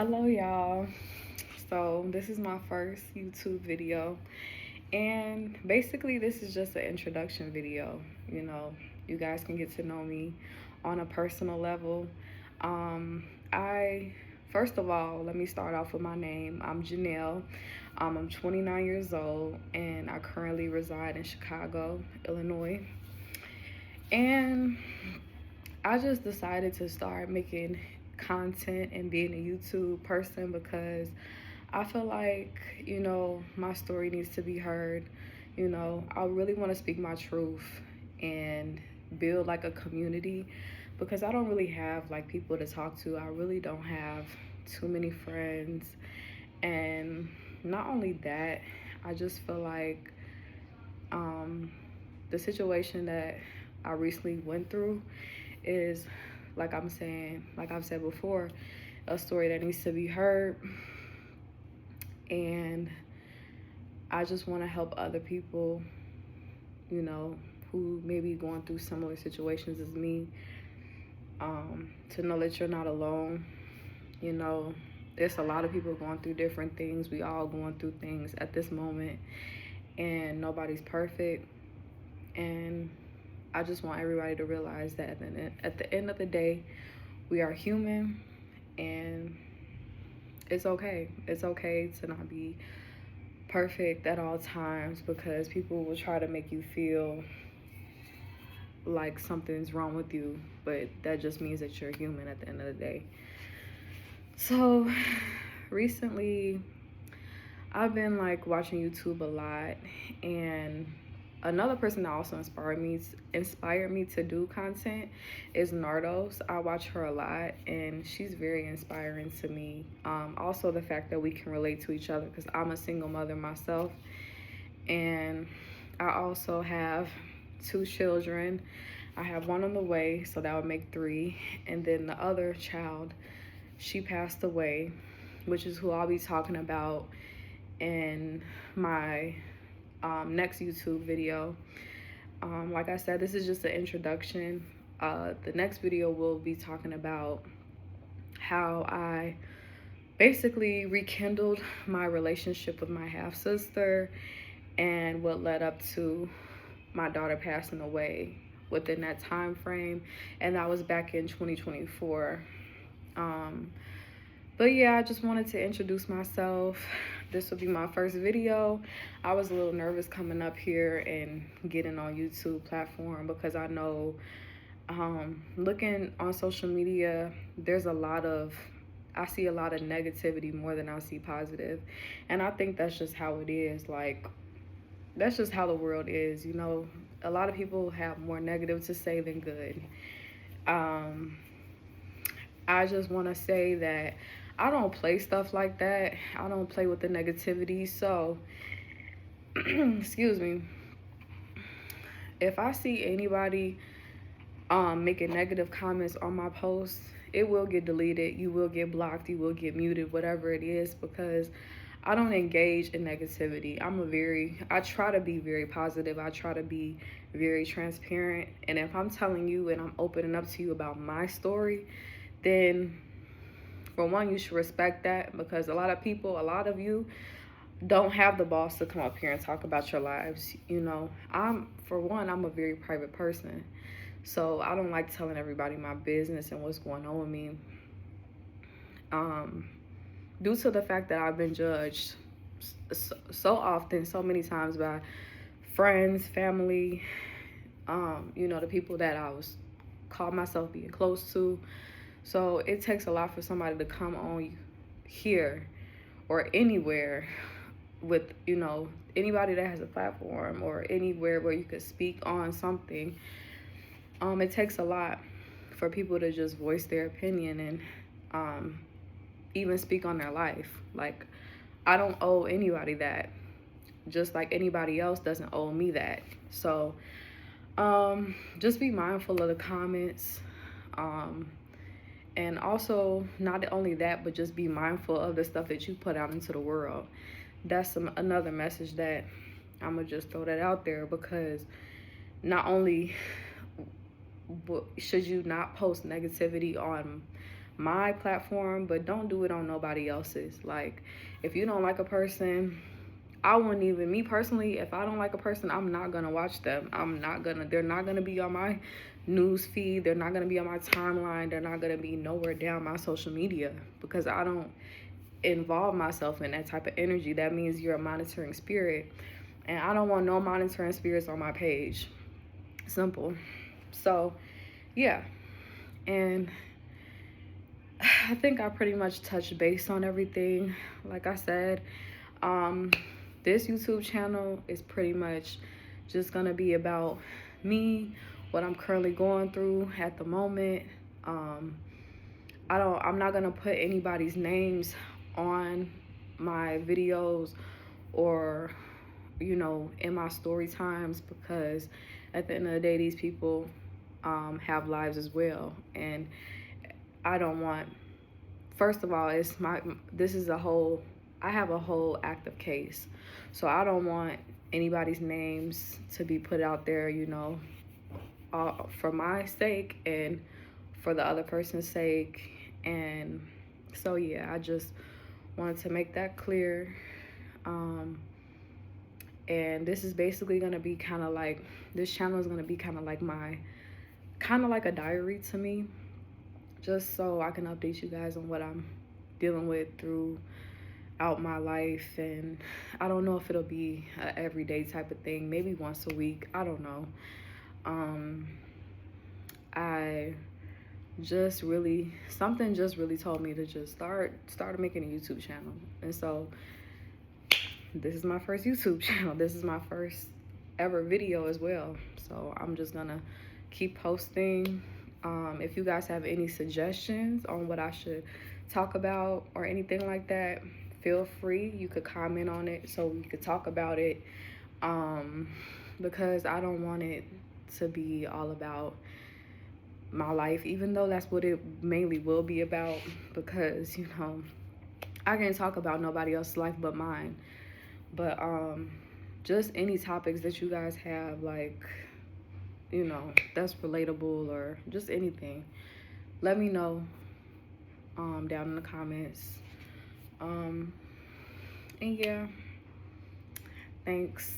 Hello, y'all. So, this is my first YouTube video, and basically, this is just an introduction video. You know, you guys can get to know me on a personal level. I First of all, let me start off with my name. I'm Janelle. I'm 29 years old, and I currently reside in Chicago, Illinois. And I just decided to start making content and being a YouTube person because I feel like, my story needs to be heard. I really want to speak my truth and build like a community because I don't really have like people to talk to. I really don't have too many friends. And not only that, I just feel like um, the situation that I recently went through is, like I've said before, a story that needs to be heard. And I just want to help other people, you know, who may be going through similar situations as me, to know that you're not alone. You know, there's a lot of people going through different things. We all going through things at this moment, and nobody's perfect. And I just want everybody to realize that at the end of the day, we are human, and it's okay. It's okay to not be perfect at all times because people will try to make you feel like something's wrong with you, but that just means that you're human at the end of the day. So recently I've been like watching YouTube a lot, and another person that also inspired me to do content is Nardos. I watch her a lot, and she's very inspiring to me. Also, the fact that we can relate to each other because I'm a single mother myself, and I also have two children. I have one on the way, so that would make three, and then the other child, she passed away, which is who I'll be talking about in my next YouTube video. Like I said, this is just an introduction. The next video will be talking about how I basically rekindled my relationship with my half sister and what led up to my daughter passing away within that time frame, and that was back in 2024. um, but yeah, I just wanted to introduce myself. This will be my first video. I was a little nervous coming up here and getting on YouTube platform because I know, looking on social media, I see a lot of negativity more than I see positive. And I think that's just how it is. Like, that's just how the world is, you know. A lot of people have more negative to say than good. Um, I just want to say that I don't play stuff like that. I don't play with the negativity. So, excuse me. If I see anybody making negative comments on my posts, it will get deleted. You will get blocked. You will get muted, whatever it is, because I don't engage in negativity. I try to be very positive. I try to be very transparent. And if I'm telling you and I'm opening up to you about my story, then for one, you should respect that because a lot of you don't have the balls to come up here and talk about your lives. I'm a very private person. So I don't like telling everybody my business and what's going on with me. Um, Due to the fact that I've been judged so often, so many times by friends, family, the people that I was called myself being close to. So it takes a lot for somebody to come on here or anywhere with, anybody that has a platform or anywhere where you could speak on something. It takes a lot for people to just voice their opinion and even speak on their life. Like, I don't owe anybody that, just like anybody else doesn't owe me that. So just be mindful of the comments. And also, not only that, but just be mindful of the stuff that you put out into the world. That's another message that I'm gonna just throw that out there, because not only should you not post negativity on my platform, but don't do it on nobody else's. Like, if you don't like a person, I wouldn't even, me personally, if I don't like a person, I'm not gonna watch them. They're not gonna be on my news feed. They're not gonna be on my timeline. They're not gonna be nowhere down my social media, because I don't involve myself in that type of energy. That means you're a monitoring spirit, and I don't want no monitoring spirits on my page. Simple. So, yeah. And I think I pretty much touched base on everything. Like I said, this YouTube channel is pretty much just gonna be about me, what I'm currently going through at the moment. I'm not gonna put anybody's names on my videos or, in my story times, because at the end of the day, these people have lives as well. And I don't want, first of all, I have a whole active case. So I don't want anybody's names to be put out there, for my sake and for the other person's sake. And so, yeah, I just wanted to make that clear. And this is basically going to be this channel is going to be kind of like a diary to me, just so I can update you guys on what I'm dealing with throughout my life. And I don't know if it'll be an everyday type of thing, maybe once a week, I don't know. Something just really told me to just start making a YouTube channel. And so this is my first YouTube channel. This is my first ever video as well. So I'm just gonna keep posting. If you guys have any suggestions on what I should talk about or anything like that, feel free. You could comment on it so we could talk about it. Because I don't want it to be all about my life, even though that's what it mainly will be about, because I can't talk about nobody else's life but mine. But just any topics that you guys have, like, that's relatable, or just anything, let me know down in the comments. And yeah, thanks.